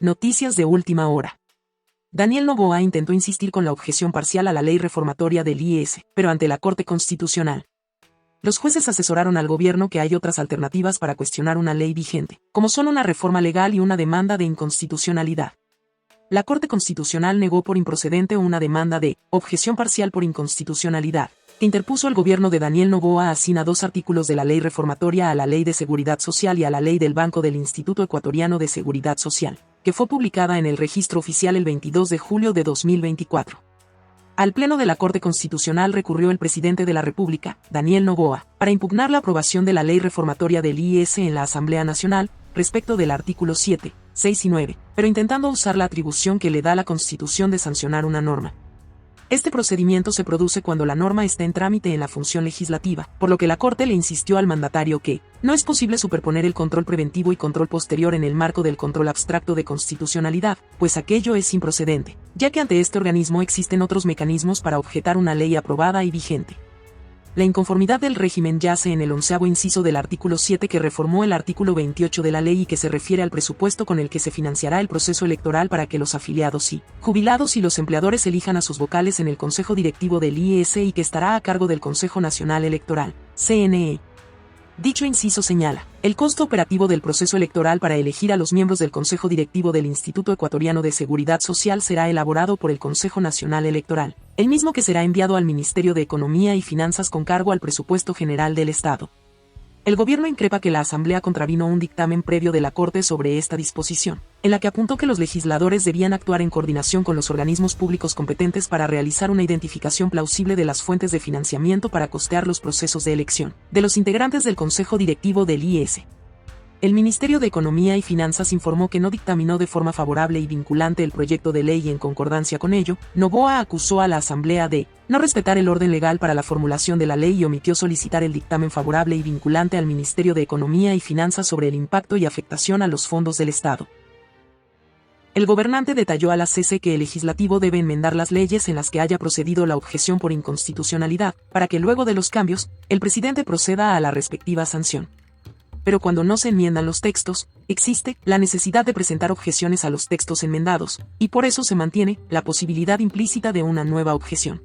Noticias de última hora. Daniel Noboa intentó insistir con la objeción parcial a la ley reformatoria del IES, pero ante la Corte Constitucional. Los jueces asesoraron al gobierno que hay otras alternativas para cuestionar una ley vigente, como son una reforma legal y una demanda de inconstitucionalidad. La Corte Constitucional negó por improcedente una demanda de objeción parcial por inconstitucionalidad, que interpuso el gobierno de Daniel Noboa asina 2 artículos de la ley reformatoria a la Ley de Seguridad Social y a la Ley del Banco del Instituto Ecuatoriano de Seguridad Social, que fue publicada en el Registro Oficial el 22 de julio de 2024. Al Pleno de la Corte Constitucional recurrió el presidente de la República, Daniel Noboa, para impugnar la aprobación de la ley reformatoria del IES en la Asamblea Nacional, respecto del artículo 7, 6 y 9, pero intentando usar la atribución que le da la Constitución de sancionar una norma. Este procedimiento se produce cuando la norma está en trámite en la función legislativa, por lo que la Corte le insistió al mandatario que no es posible superponer el control preventivo y control posterior en el marco del control abstracto de constitucionalidad, pues aquello es improcedente, ya que ante este organismo existen otros mecanismos para objetar una ley aprobada y vigente. La inconformidad del régimen yace en el 11º inciso del artículo 7 que reformó el artículo 28 de la ley y que se refiere al presupuesto con el que se financiará el proceso electoral para que los afiliados y jubilados y los empleadores elijan a sus vocales en el Consejo Directivo del IES y que estará a cargo del Consejo Nacional Electoral, CNE. Dicho inciso señala, el costo operativo del proceso electoral para elegir a los miembros del Consejo Directivo del Instituto Ecuatoriano de Seguridad Social será elaborado por el Consejo Nacional Electoral, el mismo que será enviado al Ministerio de Economía y Finanzas con cargo al Presupuesto General del Estado. El gobierno increpa que la Asamblea contravino un dictamen previo de la Corte sobre esta disposición, en la que apuntó que los legisladores debían actuar en coordinación con los organismos públicos competentes para realizar una identificación plausible de las fuentes de financiamiento para costear los procesos de elección de los integrantes del Consejo Directivo del IES. El Ministerio de Economía y Finanzas informó que no dictaminó de forma favorable y vinculante el proyecto de ley y en concordancia con ello, Noboa acusó a la Asamblea de no respetar el orden legal para la formulación de la ley y omitió solicitar el dictamen favorable y vinculante al Ministerio de Economía y Finanzas sobre el impacto y afectación a los fondos del Estado. El gobernante detalló a la CC que el legislativo debe enmendar las leyes en las que haya procedido la objeción por inconstitucionalidad, para que luego de los cambios, el presidente proceda a la respectiva sanción. Pero cuando no se enmiendan los textos, existe la necesidad de presentar objeciones a los textos enmendados, y por eso se mantiene la posibilidad implícita de una nueva objeción.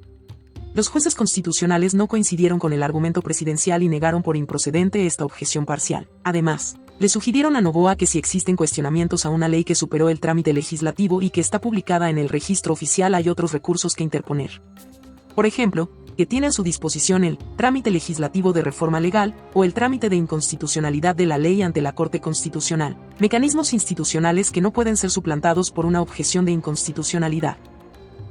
Los jueces constitucionales no coincidieron con el argumento presidencial y negaron por improcedente esta objeción parcial. Además, le sugirieron a Noboa que si existen cuestionamientos a una ley que superó el trámite legislativo y que está publicada en el registro oficial hay otros recursos que interponer. Por ejemplo, que tiene a su disposición el trámite legislativo de reforma legal o el trámite de inconstitucionalidad de la ley ante la Corte Constitucional, mecanismos institucionales que no pueden ser suplantados por una objeción de inconstitucionalidad.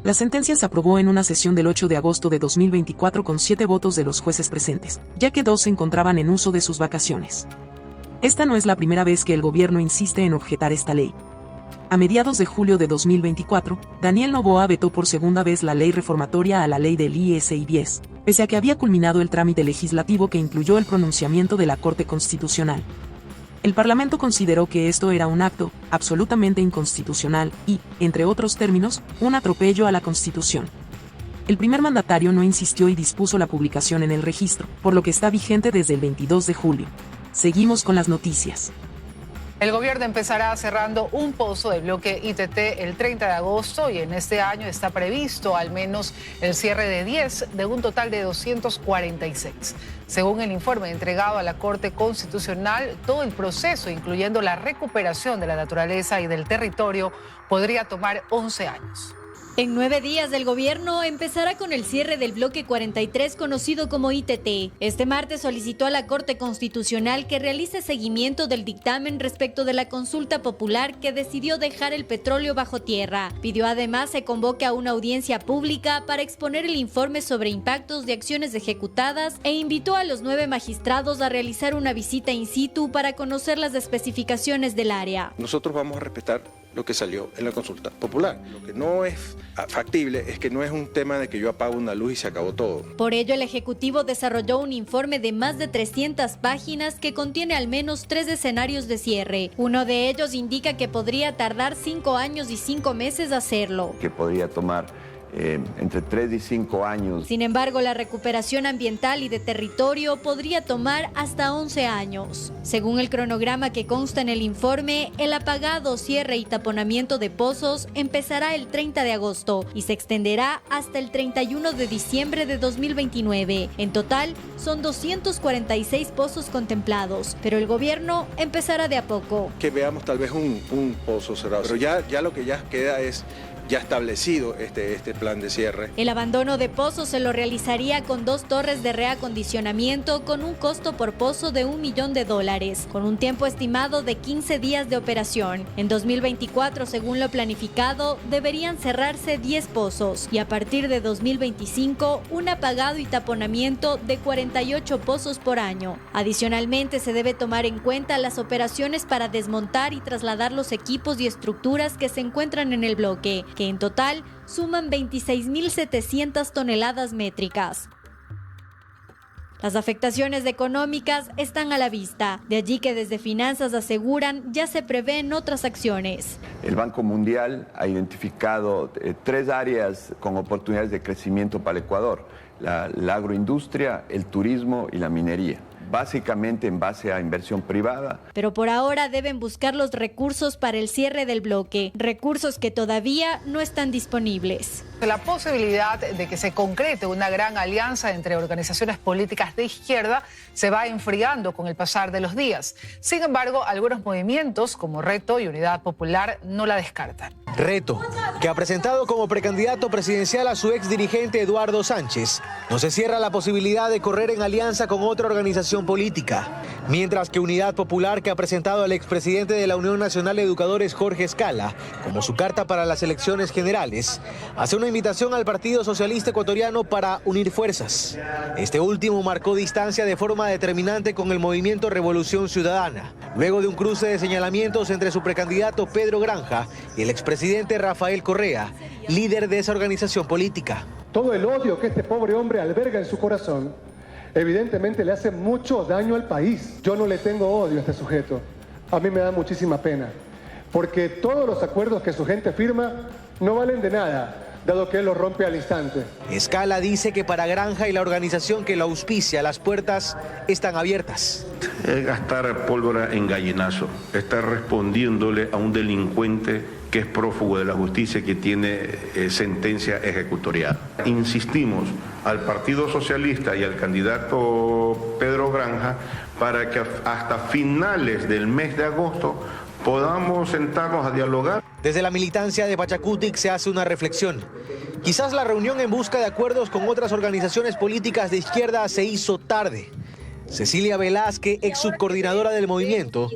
La sentencia se aprobó en una sesión del 8 de agosto de 2024 con 7 votos de los jueces presentes, ya que 2 se encontraban en uso de sus vacaciones. Esta no es la primera vez que el gobierno insiste en objetar esta ley. A mediados de julio de 2024, Daniel Noboa vetó por segunda vez la ley reformatoria a la ley del IES y BIES, pese a que había culminado el trámite legislativo que incluyó el pronunciamiento de la Corte Constitucional. El Parlamento consideró que esto era un acto absolutamente inconstitucional y, entre otros términos, un atropello a la Constitución. El primer mandatario no insistió y dispuso la publicación en el registro, por lo que está vigente desde el 22 de julio. Seguimos con las noticias. El gobierno empezará cerrando un pozo del bloque ITT el 30 de agosto y en este año está previsto al menos el cierre de 10 de un total de 246. Según el informe entregado a la Corte Constitucional, todo el proceso, incluyendo la recuperación de la naturaleza y del territorio, podría tomar 11 años. En 9 días el gobierno empezará con el cierre del bloque 43 conocido como ITT. Este martes solicitó a la Corte Constitucional que realice seguimiento del dictamen respecto de la consulta popular que decidió dejar el petróleo bajo tierra. Pidió además se convoque a una audiencia pública para exponer el informe sobre impactos de acciones ejecutadas e invitó a los 9 magistrados a realizar una visita in situ para conocer las especificaciones del área. Nosotros vamos a respetar lo que salió en la consulta popular. Lo que no es factible es que no es un tema de que yo apago una luz y se acabó todo. Por ello, el Ejecutivo desarrolló un informe de más de 300 páginas que contiene al menos 3 escenarios de cierre. Uno de ellos indica que podría tardar 5 años y 5 meses hacerlo. Que podría tomar entre 3 y 5 años. Sin embargo, la recuperación ambiental y de territorio podría tomar hasta 11 años. Según el cronograma que consta en el informe, el apagado, cierre y taponamiento de pozos empezará el 30 de agosto y se extenderá hasta el 31 de diciembre de 2029. En total, son 246 pozos contemplados, pero el gobierno empezará de a poco. Que veamos tal vez un pozo cerrado, pero ya lo que ya queda es ya establecido este plan de cierre. El abandono de pozos se lo realizaría con 2 torres de reacondicionamiento con un costo por pozo de $1 millón, con un tiempo estimado de 15 días de operación. En 2024, según lo planificado, deberían cerrarse 10 pozos y a partir de 2025, un apagado y taponamiento de 48 pozos por año. Adicionalmente, se debe tomar en cuenta las operaciones para desmontar y trasladar los equipos y estructuras que se encuentran en el bloque, que en total suman 26.700 toneladas métricas. Las afectaciones económicas están a la vista, de allí que desde Finanzas aseguran ya se prevén otras acciones. El Banco Mundial ha identificado 3 áreas con oportunidades de crecimiento para el Ecuador: la agroindustria, el turismo y la minería, básicamente en base a inversión privada. Pero por ahora deben buscar los recursos para el cierre del bloque, recursos que todavía no están disponibles. La posibilidad de que se concrete una gran alianza entre organizaciones políticas de izquierda se va enfriando con el pasar de los días. Sin embargo, algunos movimientos como Reto y Unidad Popular no la descartan. Reto, que ha presentado como precandidato presidencial a su ex dirigente Eduardo Sánchez, no se cierra la posibilidad de correr en alianza con otra organización política, mientras que Unidad Popular, que ha presentado al expresidente de la Unión Nacional de Educadores Jorge Escala como su carta para las elecciones generales, hace una invitación al Partido Socialista Ecuatoriano para unir fuerzas. Este último marcó distancia de forma determinante con el movimiento Revolución Ciudadana, luego de un cruce de señalamientos entre su precandidato Pedro Granja y el expresidente Rafael Correa, líder de esa organización política. Todo el odio que este pobre hombre alberga en su corazón evidentemente le hace mucho daño al país. Yo no le tengo odio a este sujeto. A mí me da muchísima pena, porque todos los acuerdos que su gente firma no valen de nada, dado que él los rompe al instante. Escala dice que para Granja y la organización que lo auspicia, las puertas están abiertas. Es gastar pólvora en gallinazo, estar respondiéndole a un delincuente que es prófugo de la justicia, que tiene sentencia ejecutorial. Insistimos al Partido Socialista y al candidato Pedro Granja para que hasta finales del mes de agosto podamos sentarnos a dialogar. Desde la militancia de Pachacutic se hace una reflexión. Quizás la reunión en busca de acuerdos con otras organizaciones políticas de izquierda se hizo tarde. Cecilia Velázquez, ex subcoordinadora del movimiento,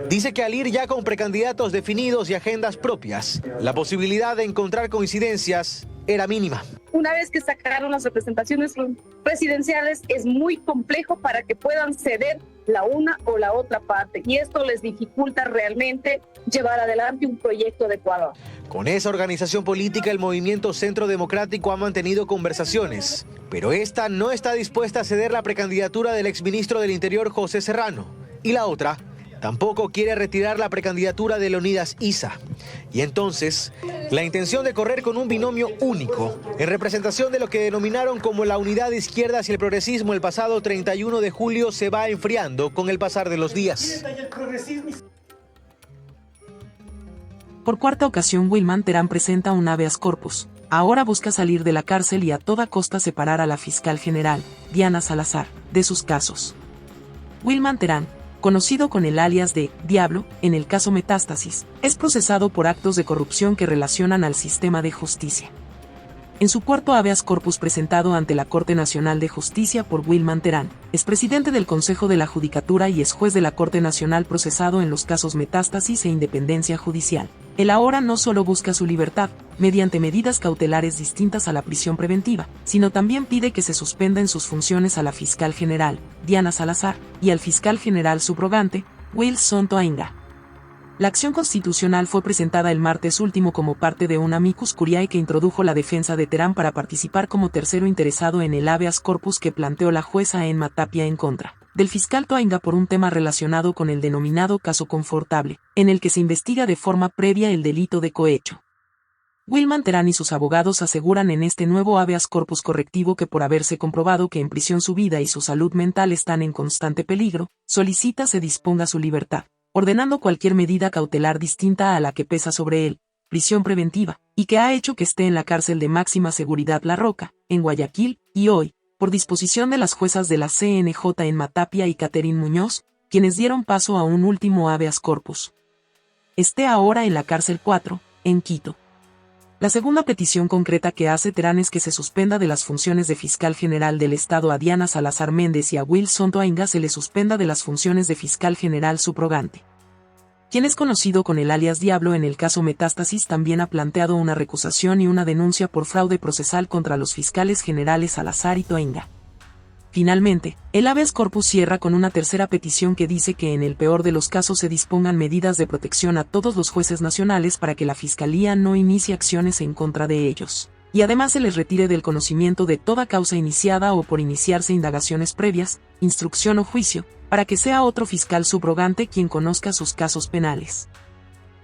dice que al ir ya con precandidatos definidos y agendas propias, la posibilidad de encontrar coincidencias era mínima. Una vez que sacaron las representaciones presidenciales, es muy complejo para que puedan ceder la una o la otra parte, y esto les dificulta realmente llevar adelante un proyecto de Ecuador. Con esa organización política, el Movimiento Centro Democrático ha mantenido conversaciones, pero esta no está dispuesta a ceder la precandidatura del exministro del Interior, José Serrano, y la otra tampoco quiere retirar la precandidatura de Leonidas Issa. Y entonces, la intención de correr con un binomio único, en representación de lo que denominaron como la unidad de izquierdas y el progresismo el pasado 31 de julio, se va enfriando con el pasar de los días. Por cuarta ocasión, Wilman Terán presenta un habeas corpus. Ahora busca salir de la cárcel y a toda costa separar a la fiscal general, Diana Salazar, de sus casos. Wilman Terán, conocido con el alias de Diablo, en el caso Metástasis, es procesado por actos de corrupción que relacionan al sistema de justicia. En su cuarto habeas corpus presentado ante la Corte Nacional de Justicia por Wilman Terán, expresidente del Consejo de la Judicatura y exjuez de la Corte Nacional procesado en los casos Metástasis e Independencia Judicial, él ahora no solo busca su libertad, mediante medidas cautelares distintas a la prisión preventiva, sino también pide que se suspenda en sus funciones a la fiscal general, Diana Salazar, y al fiscal general subrogante, Wilson Toainga. La acción constitucional fue presentada el martes último como parte de un amicus curiae que introdujo la defensa de Terán para participar como tercero interesado en el habeas corpus que planteó la jueza Emma Tapia en contra del fiscal Toainga por un tema relacionado con el denominado caso Confortable, en el que se investiga de forma previa el delito de cohecho. Wilman Terán y sus abogados aseguran en este nuevo habeas corpus correctivo que por haberse comprobado que en prisión su vida y su salud mental están en constante peligro, solicita se disponga su libertad, ordenando cualquier medida cautelar distinta a la que pesa sobre él, prisión preventiva, y que ha hecho que esté en la cárcel de máxima seguridad La Roca, en Guayaquil, y hoy, por disposición de las juezas de la CNJ Emma Tapia y Catherine Muñoz, quienes dieron paso a un último habeas corpus. Esté ahora en la cárcel 4, en Quito. La segunda petición concreta que hace Terán es que se suspenda de las funciones de fiscal general del Estado a Diana Salazar Méndez y a Wilson Toainga se le suspenda de las funciones de fiscal general subrogante. Quien es conocido con el alias Diablo en el caso Metástasis también ha planteado una recusación y una denuncia por fraude procesal contra los fiscales generales Salazar y Toainga. Finalmente, el habeas corpus cierra con una tercera petición que dice que en el peor de los casos se dispongan medidas de protección a todos los jueces nacionales para que la Fiscalía no inicie acciones en contra de ellos, y además se les retire del conocimiento de toda causa iniciada o por iniciarse indagaciones previas, instrucción o juicio, para que sea otro fiscal subrogante quien conozca sus casos penales.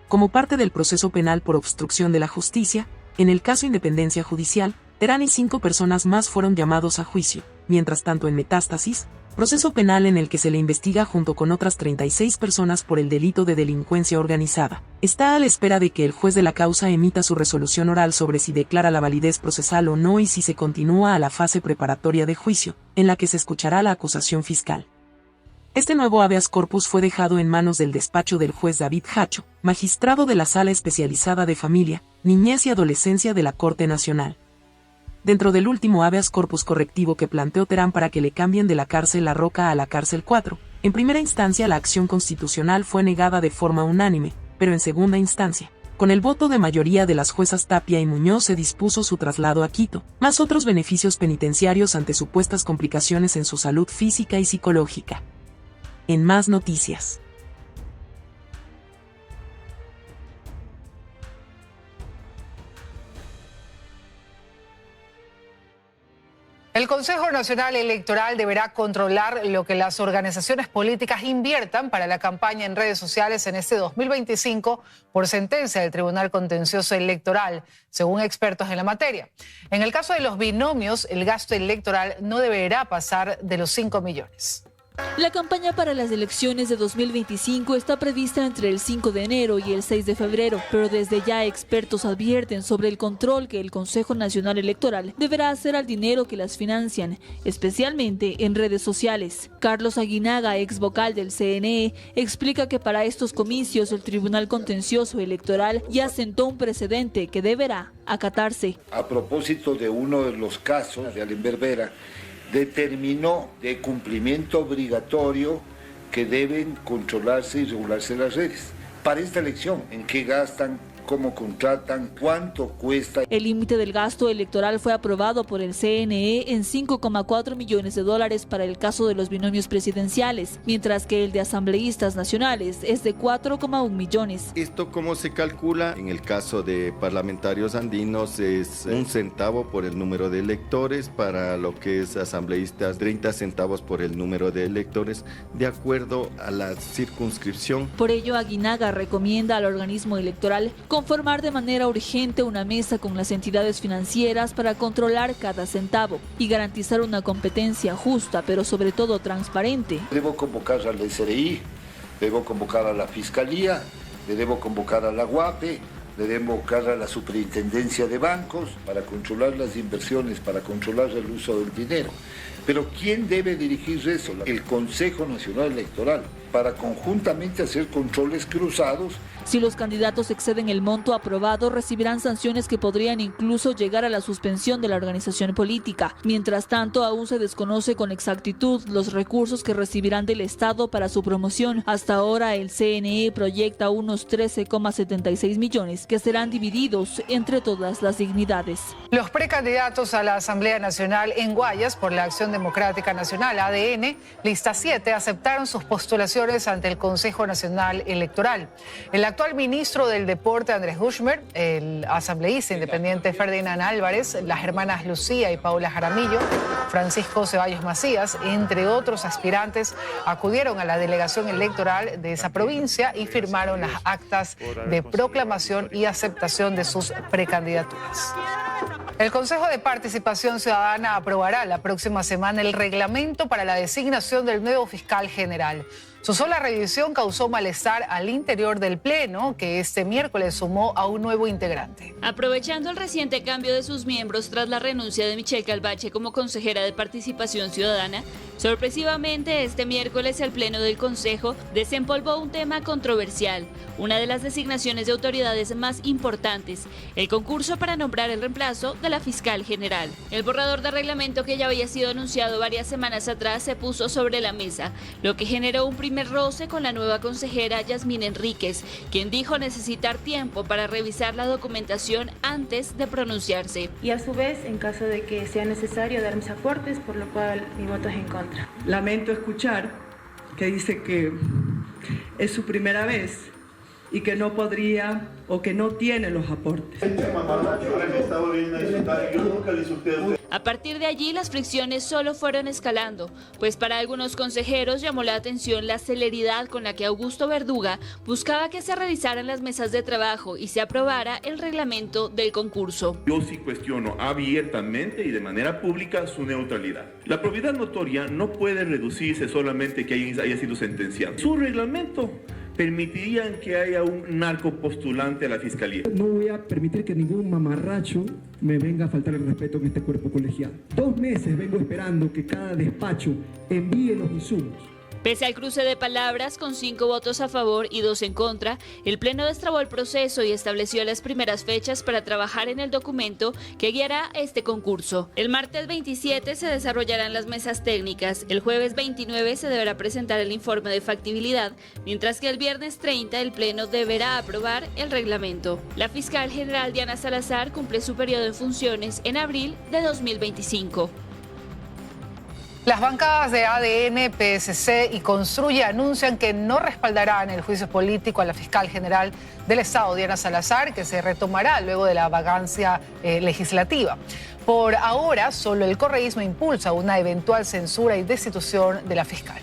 Como parte del proceso penal por obstrucción de la justicia, en el caso Independencia Judicial, Terán y 5 personas más fueron llamados a juicio. Mientras tanto en Metástasis, proceso penal en el que se le investiga junto con otras 36 personas por el delito de delincuencia organizada, está a la espera de que el juez de la causa emita su resolución oral sobre si declara la validez procesal o no y si se continúa a la fase preparatoria de juicio, en la que se escuchará la acusación fiscal. Este nuevo habeas corpus fue dejado en manos del despacho del juez David Hacho, magistrado de la Sala Especializada de Familia, Niñez y Adolescencia de la Corte Nacional. Dentro del último habeas corpus correctivo que planteó Terán para que le cambien de la cárcel La Roca a la cárcel 4, en primera instancia la acción constitucional fue negada de forma unánime, pero en segunda instancia, con el voto de mayoría de las juezas Tapia y Muñoz se dispuso su traslado a Quito, más otros beneficios penitenciarios ante supuestas complicaciones en su salud física y psicológica. En más noticias. El Consejo Nacional Electoral deberá controlar lo que las organizaciones políticas inviertan para la campaña en redes sociales en este 2025 por sentencia del Tribunal Contencioso Electoral, según expertos en la materia. En el caso de los binomios, el gasto electoral no deberá pasar de los 5 millones. La campaña para las elecciones de 2025 está prevista entre el 5 de enero y el 6 de febrero, pero desde ya expertos advierten sobre el control que el Consejo Nacional Electoral deberá hacer al dinero que las financian, especialmente en redes sociales. Carlos Aguinaga, ex vocal del CNE, explica que para estos comicios el Tribunal Contencioso Electoral ya sentó un precedente que deberá acatarse. A propósito de uno de los casos de Allen Berbera, determinó de cumplimiento obligatorio que deben controlarse y regularse las redes. Para esta elección, ¿en qué gastan? ¿Cómo contratan? ¿Cuánto cuesta? El límite del gasto electoral fue aprobado por el CNE en $5,4 millones para el caso de los binomios presidenciales, mientras que el de asambleístas nacionales es de 4,1 millones. ¿Esto cómo se calcula? En el caso de parlamentarios andinos es 1 centavo por el número de electores, para lo que es asambleístas 30 centavos por el número de electores, de acuerdo a la circunscripción. Por ello, Aguinaga recomienda al organismo electoral conformar de manera urgente una mesa con las entidades financieras para controlar cada centavo y garantizar una competencia justa, pero sobre todo transparente. Debo convocar al SRI, debo convocar a la Fiscalía, le debo convocar a la UAPE, le debo convocar a la Superintendencia de Bancos para controlar las inversiones, para controlar el uso del dinero. Pero ¿quién debe dirigir eso? El Consejo Nacional Electoral, para conjuntamente hacer controles cruzados. Si los candidatos exceden el monto aprobado, recibirán sanciones que podrían incluso llegar a la suspensión de la organización política. Mientras tanto, aún se desconoce con exactitud los recursos que recibirán del Estado para su promoción. Hasta ahora, el CNE proyecta unos 13,76 millones que serán divididos entre todas las dignidades. Los precandidatos a la Asamblea Nacional en Guayas por la Acción Democrática Nacional, ADN, lista 7, aceptaron sus postulaciones alegaciones ante el Consejo Nacional Electoral. El actual ministro del Deporte, Andrés Guzmán, el asambleísta independiente Ferdinand Álvarez, las hermanas Lucía y Paula Jaramillo, Francisco Ceballos Macías, entre otros aspirantes, acudieron a la delegación electoral de esa provincia y firmaron las actas de proclamación y aceptación de sus precandidaturas. El Consejo de Participación Ciudadana aprobará la próxima semana el reglamento para la designación del nuevo fiscal general. Su sola revisión causó malestar al interior del Pleno, que este miércoles sumó a un nuevo integrante. Aprovechando el reciente cambio de sus miembros tras la renuncia de Michelle Calvache como consejera de Participación Ciudadana, sorpresivamente este miércoles el Pleno del Consejo desempolvó un tema controversial, una de las designaciones de autoridades más importantes, el concurso para nombrar el reemplazo de la fiscal general. El borrador de reglamento que ya había sido anunciado varias semanas atrás se puso sobre la mesa, lo que generó un primer roce con la nueva consejera Yasmín Enríquez, quien dijo necesitar tiempo para revisar la documentación antes de pronunciarse. Y a su vez, en caso de que sea necesario dar mis aportes, por lo cual mi voto es en contra. Lamento escuchar que dice que es su primera vez y que no podría o que no tiene los aportes. A partir de allí, las fricciones solo fueron escalando, pues para algunos consejeros llamó la atención la celeridad con la que Augusto Verduga buscaba que se realizaran las mesas de trabajo y se aprobara el reglamento del concurso. Yo sí cuestiono abiertamente y de manera pública su neutralidad. La probidad notoria no puede reducirse solamente que haya sido sentenciado. Su reglamento permitirían que haya un narcopostulante a la fiscalía. No voy a permitir que ningún mamarracho me venga a faltar el respeto en este cuerpo colegiado. 2 meses vengo esperando que cada despacho envíe los insumos. Pese al cruce de palabras, con 5 votos a favor y 2 en contra, el Pleno destrabó el proceso y estableció las primeras fechas para trabajar en el documento que guiará este concurso. El martes 27 se desarrollarán las mesas técnicas, el jueves 29 se deberá presentar el informe de factibilidad, mientras que el viernes 30 el Pleno deberá aprobar el reglamento. La fiscal general Diana Salazar cumple su periodo en funciones en abril de 2025. Las bancadas de ADN, PSC y Construye anuncian que no respaldarán el juicio político a la fiscal general del Estado, Diana Salazar, que se retomará luego de la vagancia legislativa. Por ahora, solo el correísmo impulsa una eventual censura y destitución de la fiscal.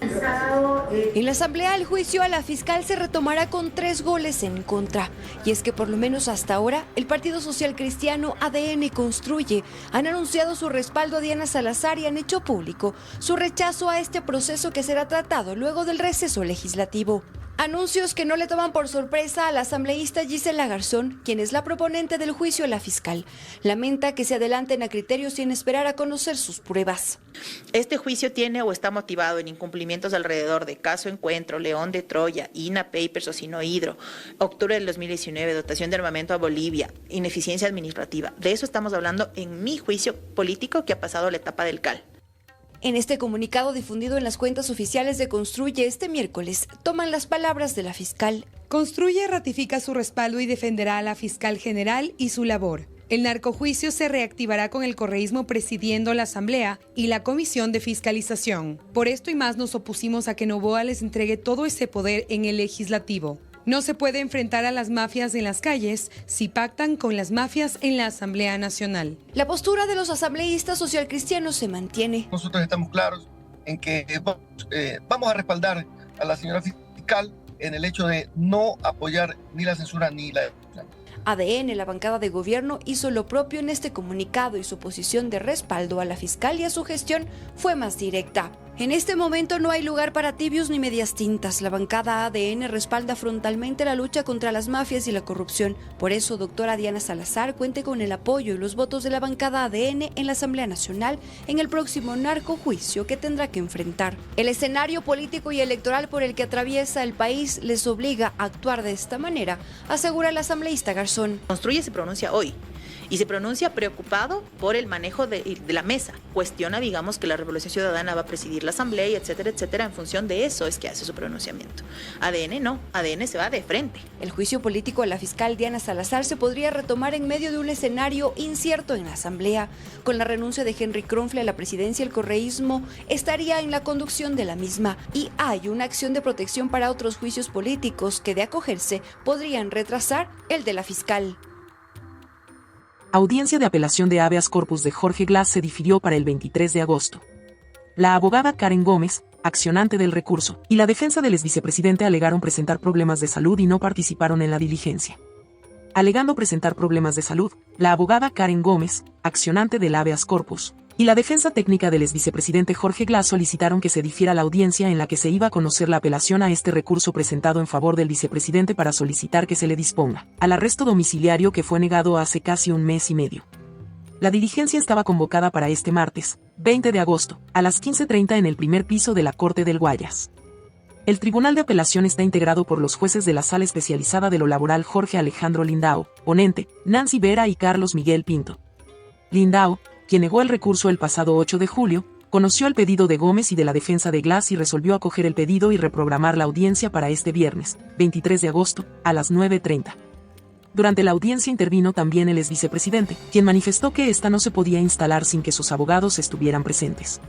En la Asamblea, el juicio a la fiscal se retomará con 3 goles en contra. Y es que por lo menos hasta ahora, el Partido Social Cristiano, ADN y Construye han anunciado su respaldo a Diana Salazar y han hecho público su rechazo a este proceso que será tratado luego del receso legislativo. Anuncios que no le toman por sorpresa a la asambleísta Gisela Garzón, quien es la proponente del juicio a la fiscal. Lamenta que se adelanten a criterios sin esperar a conocer sus pruebas. Este juicio tiene o está motivado en incumplimientos alrededor de Caso Encuentro, León de Troya, INA Papers, Ocino Hidro, octubre del 2019, dotación de armamento a Bolivia, ineficiencia administrativa. De eso estamos hablando en mi juicio político que ha pasado la etapa del CAL. En este comunicado difundido en las cuentas oficiales de Construye este miércoles, toman las palabras de la fiscal. Construye ratifica su respaldo y defenderá a la fiscal general y su labor. El narcojuicio se reactivará con el correísmo presidiendo la Asamblea y la Comisión de Fiscalización. Por esto y más nos opusimos a que Noboa les entregue todo ese poder en el legislativo. No se puede enfrentar a las mafias en las calles si pactan con las mafias en la Asamblea Nacional. La postura de los asambleístas socialcristianos se mantiene. Nosotros estamos claros en que vamos a respaldar a la señora fiscal en el hecho de no apoyar ni la censura ni la... ADN, la bancada de gobierno, hizo lo propio en este comunicado y su posición de respaldo a la fiscal y a su gestión fue más directa. En este momento no hay lugar para tibios ni medias tintas. La bancada ADN respalda frontalmente la lucha contra las mafias y la corrupción. Por eso, doctora Diana Salazar cuente con el apoyo y los votos de la bancada ADN en la Asamblea Nacional en el próximo narcojuicio que tendrá que enfrentar. El escenario político y electoral por el que atraviesa el país les obliga a actuar de esta manera, asegura el asambleísta Garzón. Construye se pronuncia hoy. y se pronuncia preocupado por el manejo de la mesa. Cuestiona, digamos, que la Revolución Ciudadana va a presidir la Asamblea, etcétera, etcétera. En función de eso es que hace su pronunciamiento. ADN no, ADN se va de frente. El juicio político a la fiscal Diana Salazar se podría retomar en medio de un escenario incierto en la Asamblea. Con la renuncia de Henry Kronfle a la presidencia, el correísmo estaría en la conducción de la misma y hay una acción de protección para otros juicios políticos que, de acogerse, podrían retrasar el de la fiscal. Audiencia de apelación de habeas corpus de Jorge Glass se difirió para el 23 de agosto. La abogada Karen Gómez, accionante del recurso, y la defensa del exvicepresidente alegaron presentar problemas de salud y no participaron en la diligencia. Alegando presentar problemas de salud, la abogada Karen Gómez, accionante del habeas corpus, y la defensa técnica del exvicepresidente Jorge Glass solicitaron que se difiera la audiencia en la que se iba a conocer la apelación a este recurso presentado en favor del vicepresidente para solicitar que se le disponga al arresto domiciliario que fue negado hace casi un mes y medio. La diligencia estaba convocada para este martes, 20 de agosto, a las 15:30 en el primer piso de la Corte del Guayas. El Tribunal de Apelación está integrado por los jueces de la Sala Especializada de lo Laboral Jorge Alejandro Lindao, ponente, Nancy Vera y Carlos Miguel Pinto. Lindao, quien negó el recurso el pasado 8 de julio, conoció el pedido de Gómez y de la defensa de Glass y resolvió acoger el pedido y reprogramar la audiencia para este viernes, 23 de agosto, a las 9:30. Durante la audiencia intervino también el exvicepresidente, quien manifestó que esta no se podía instalar sin que sus abogados estuvieran presentes.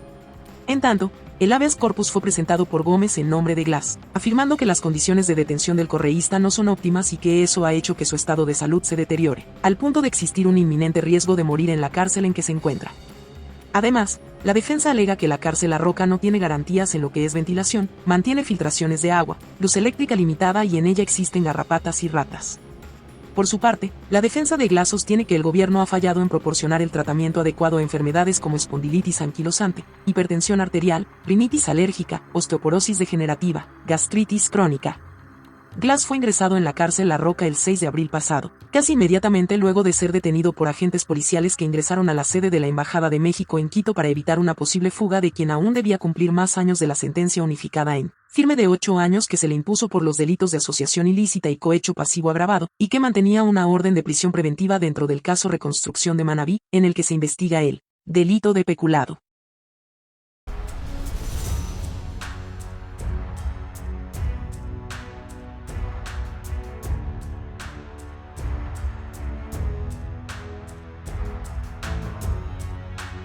En tanto, el habeas corpus fue presentado por Gómez en nombre de Glass, afirmando que las condiciones de detención del correísta no son óptimas y que eso ha hecho que su estado de salud se deteriore, al punto de existir un inminente riesgo de morir en la cárcel en que se encuentra. Además, la defensa alega que la cárcel La Roca no tiene garantías en lo que es ventilación, mantiene filtraciones de agua, luz eléctrica limitada y en ella existen garrapatas y ratas. Por su parte, la defensa de Glass sostiene que el gobierno ha fallado en proporcionar el tratamiento adecuado a enfermedades como espondilitis anquilosante, hipertensión arterial, rinitis alérgica, osteoporosis degenerativa, gastritis crónica. Glass fue ingresado en la cárcel La Roca el 6 de abril pasado, casi inmediatamente luego de ser detenido por agentes policiales que ingresaron a la sede de la Embajada de México en Quito para evitar una posible fuga de quien aún debía cumplir más años de la sentencia unificada en firme de 8 años que se le impuso por los delitos de asociación ilícita y cohecho pasivo agravado, y que mantenía una orden de prisión preventiva dentro del caso Reconstrucción de Manabí, en el que se investiga el delito de peculado.